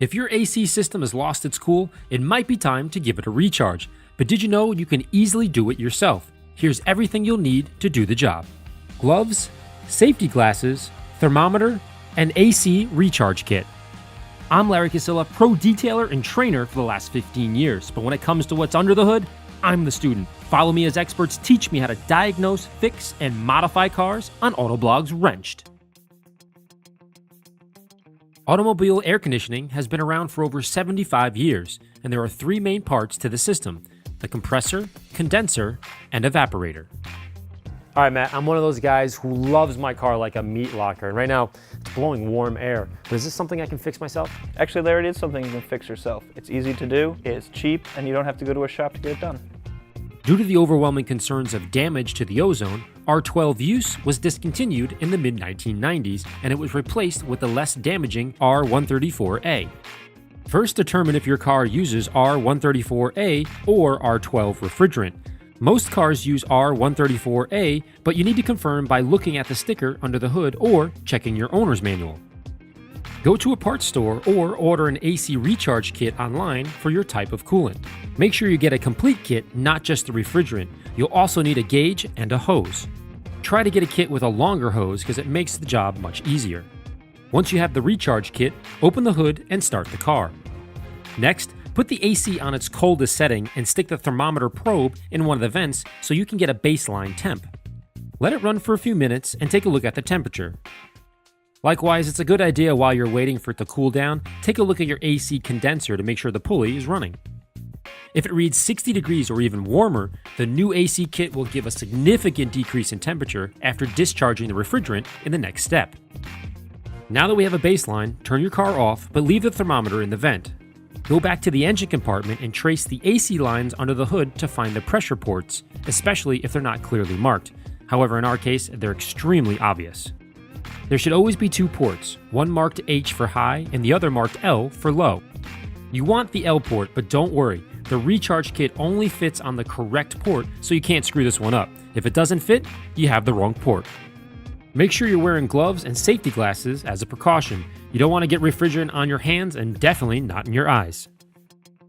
If your AC system has lost its cool, it might be time to give it a recharge. But did you know you can easily do it yourself? Here's everything you'll need to do the job: gloves, safety glasses, thermometer, and AC recharge kit. I'm Larry Casilla, pro detailer and trainer for the last 15 years, but when it comes to what's under the hood, I'm the student. Follow me as experts teach me how to diagnose, fix, and modify cars on Autoblog's Wrenched. Automobile air conditioning has been around for over 75 years, and there are three main parts to the system: the compressor, condenser, and evaporator. All right, Matt, I'm one of those guys who loves my car like a meat locker, and right now it's blowing warm air. But is this something I can fix myself? Actually, Larry, it is something you can fix yourself. It's easy to do, it's cheap, and you don't have to go to a shop to get it done. Due to the overwhelming concerns of damage to the ozone, R12 use was discontinued in the mid-1990s, and it was replaced with the less damaging R134A. First, determine if your car uses R134A or R12 refrigerant. Most cars use R134A, but you need to confirm by looking at the sticker under the hood or checking your owner's manual. Go to a parts store or order an AC recharge kit online for your type of coolant. Make sure you get a complete kit, not just the refrigerant. You'll also need a gauge and a hose. Try to get a kit with a longer hose because it makes the job much easier. Once you have the recharge kit, open the hood and start the car. Next, put the AC on its coldest setting and stick the thermometer probe in one of the vents so you can get a baseline temp. Let it run for a few minutes and take a look at the temperature. Likewise, it's a good idea while you're waiting for it to cool down, take a look at your AC condenser to make sure the pulley is running. If it reads 60 degrees or even warmer, the new AC kit will give a significant decrease in temperature after discharging the refrigerant in the next step. Now that we have a baseline, turn your car off, but leave the thermometer in the vent. Go back to the engine compartment and trace the AC lines under the hood to find the pressure ports, especially if they're not clearly marked. However, in our case, they're extremely obvious. There should always be two ports, one marked H for high and the other marked L for low. You want the L port, but don't worry, the recharge kit only fits on the correct port, so you can't screw this one up. If it doesn't fit, you have the wrong port. Make sure you're wearing gloves and safety glasses as a precaution. You don't want to get refrigerant on your hands and definitely not in your eyes.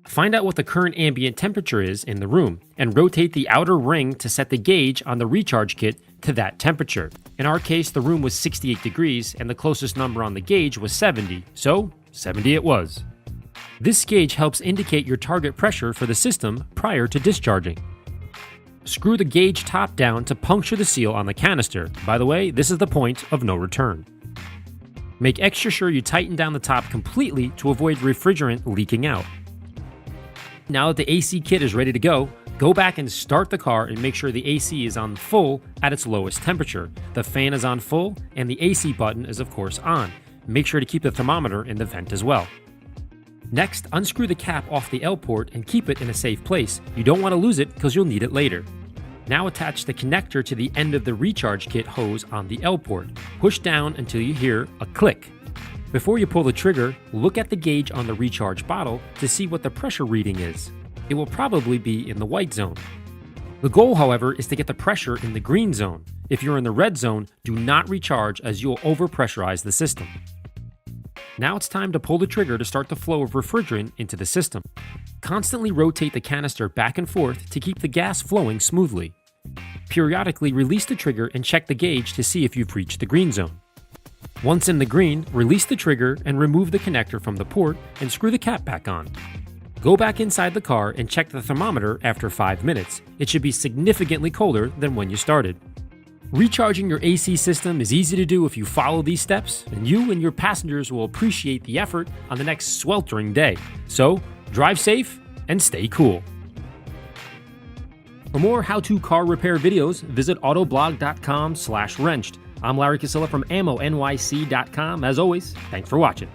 Find out what the current ambient temperature is in the room and rotate the outer ring to set the gauge on the recharge kit to that temperature. In our case, the room was 68 degrees and the closest number on the gauge was 70, so 70 it was. This gauge helps indicate your target pressure for the system prior to discharging. Screw the gauge top down to puncture the seal on the canister. By the way, this is the point of no return. Make extra sure you tighten down the top completely to avoid refrigerant leaking out. Now that the AC kit is ready to go back and start the car and make sure the AC is on full at its lowest temperature. The fan is on full and the AC button is of course on. Make sure to keep the thermometer in the vent as well. Next, unscrew the cap off the L port and keep it in a safe place. You don't want to lose it because you'll need it later. Now attach the connector to the end of the recharge kit hose on the L port. Push down until you hear a click. Before you pull the trigger, look at the gauge on the recharge bottle to see what the pressure reading is. It will probably be in the white zone. The goal, however, is to get the pressure in the green zone. If you're in the red zone, do not recharge as you'll overpressurize the system. Now it's time to pull the trigger to start the flow of refrigerant into the system. Constantly rotate the canister back and forth to keep the gas flowing smoothly. Periodically release the trigger and check the gauge to see if you've reached the green zone. Once in the green, release the trigger and remove the connector from the port and screw the cap back on. Go back inside the car and check the thermometer after 5 minutes. It should be significantly colder than when you started. Recharging your AC system is easy to do if you follow these steps, and you and your passengers will appreciate the effort on the next sweltering day. So, drive safe and stay cool. For more how-to car repair videos, visit autoblog.com/wrenched. I'm Larry Casilla from ammonyc.com. As always, thanks for watching.